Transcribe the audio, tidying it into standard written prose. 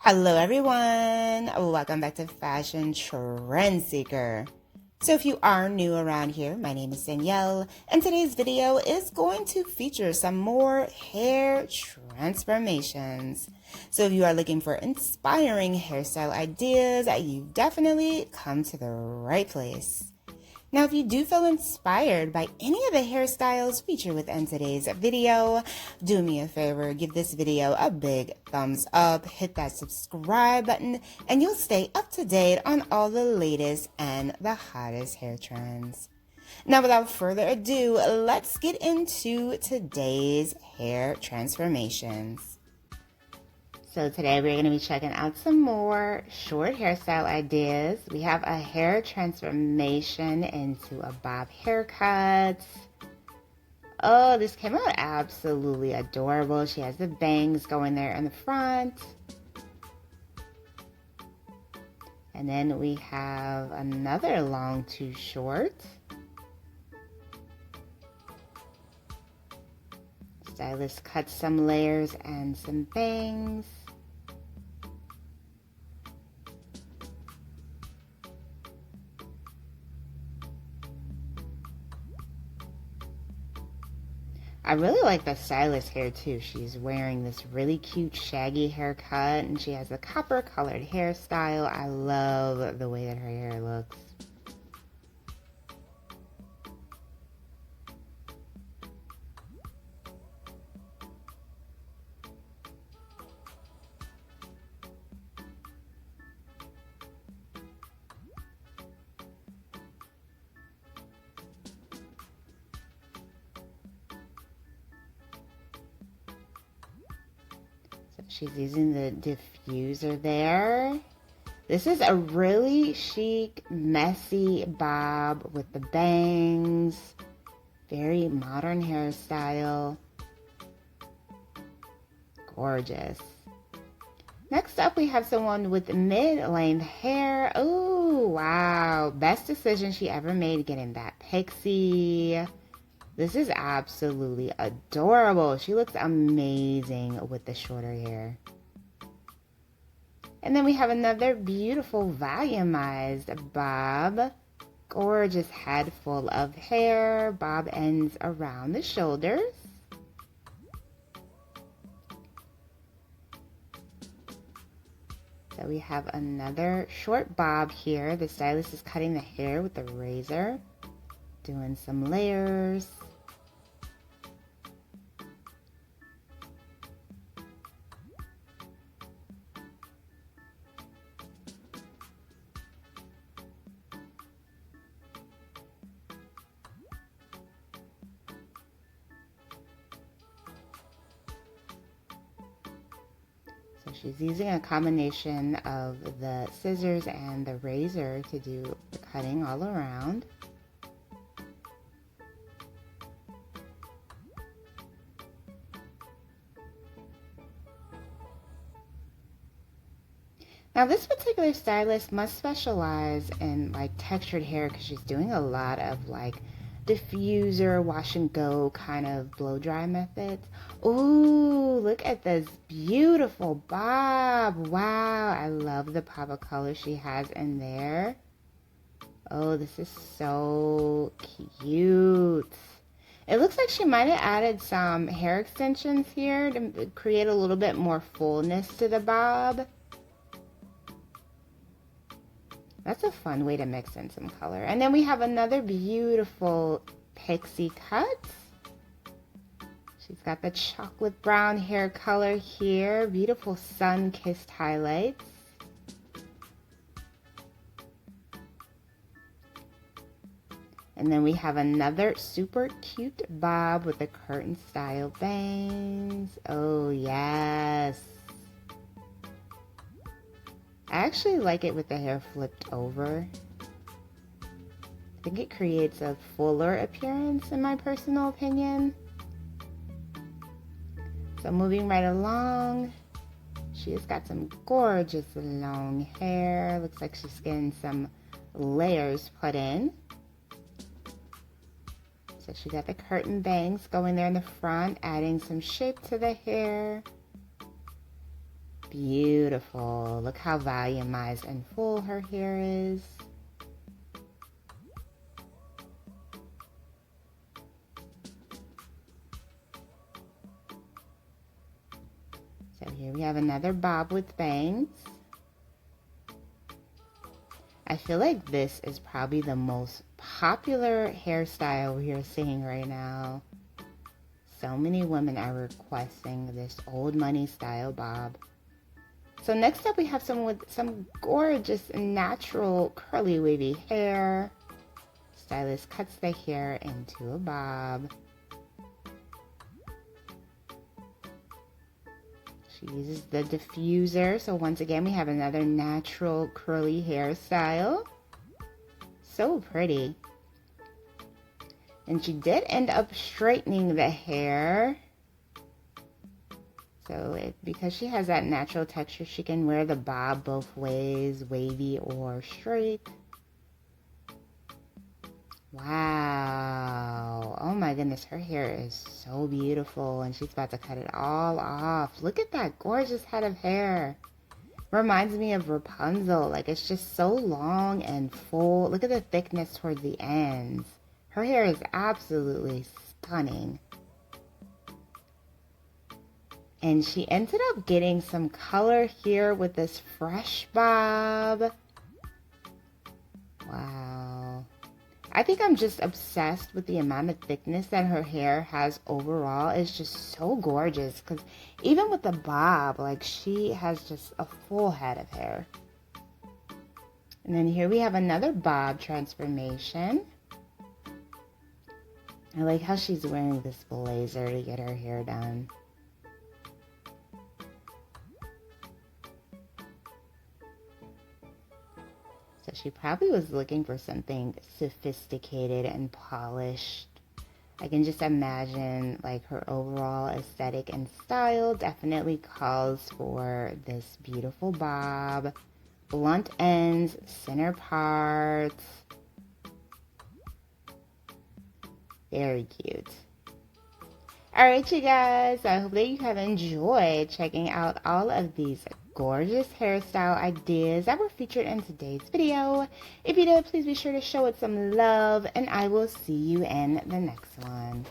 Hello everyone, welcome back to Fashion Trend Seeker. So if you are new around here, my name is Danielle, and today's video is going to feature some more hair transformations. So if you are looking for inspiring hairstyle ideas, you've definitely come to the right place. Now, if you do feel inspired by any of the hairstyles featured within today's video, do me a favor, give this video a big thumbs up, hit that subscribe button, and you'll stay up to date on all the latest and the hottest hair trends. Now, without further ado, let's get into today's hair transformations. So today we're going to be checking out some more short hairstyle ideas. We have a hair transformation into a bob haircut. Oh, this came out absolutely adorable. She has the bangs going there in the front. And then we have another long too short. Stylist cut some layers and some bangs. I really like the stylist hair too. She's wearing this really cute shaggy haircut and she has a copper colored hairstyle. I love the way that her hair looks. She's using the diffuser there. This is a really chic, messy bob with the bangs. Very modern hairstyle. Gorgeous. Next up, we have someone with mid-length hair. Oh, wow. Best decision she ever made getting that Pixie. This is absolutely adorable. She looks amazing with the shorter hair. And then we have another beautiful volumized bob. Gorgeous head full of hair. Bob ends around the shoulders. So we have another short bob here. The stylist is cutting the hair with the razor. Doing some layers. So she's using a combination of the scissors and the razor to do the cutting all around. Now this particular stylist must specialize in like textured hair because she's doing a lot of like diffuser, wash and go kind of blow dry methods. Ooh, look at this beautiful bob. Wow, I love the pop of color she has in there. Oh, this is so cute. It looks like she might have added some hair extensions here to create a little bit more fullness to the bob. That's a fun way to mix in some color. And then we have another beautiful Pixie cut. She's got the chocolate brown hair color here. Beautiful sun-kissed highlights. And then we have another super cute bob with the curtain style bangs. Oh, yes. I actually like it with the hair flipped over. I think it creates a fuller appearance in my personal opinion. So moving right along, she has got some gorgeous long hair. Looks like she's getting some layers put in. So she got the curtain bangs going there in the front, adding some shape to the hair. Beautiful. beautiful. Look how volumized and full her hair is. So here we have another bob with bangs. I feel like this is probably the most popular hairstyle we are seeing right now. So many women are requesting this old money style bob. So next up we have someone with some gorgeous natural curly wavy hair. Stylist cuts the hair into a bob. She uses the diffuser. So once again, we have another natural curly hairstyle. So pretty. And she did end up straightening the hair. So because she has that natural texture, she can wear the bob both ways, wavy or straight. Wow. Oh my goodness, her hair is so beautiful, and she's about to cut it all off. Look at that gorgeous head of hair. Reminds me of Rapunzel. Like, it's just so long and full. Look at the thickness towards the ends. Her hair is absolutely stunning. And she ended up getting some color here with this fresh bob. Wow. I think I'm just obsessed with the amount of thickness that her hair has overall. It's just so gorgeous, because even with the bob, like, she has just a full head of hair. And then here we have another bob transformation. I like how she's wearing this blazer to get her hair done. So she probably was looking for something sophisticated and polished. I can just imagine, like, her overall aesthetic and style definitely calls for this beautiful bob. Blunt ends, center parts. Very cute. Alright, you guys, I hope that you have enjoyed checking out all of these gorgeous hairstyle ideas that were featured in today's video. If you did, please be sure to show it some love, and I will see you in the next one.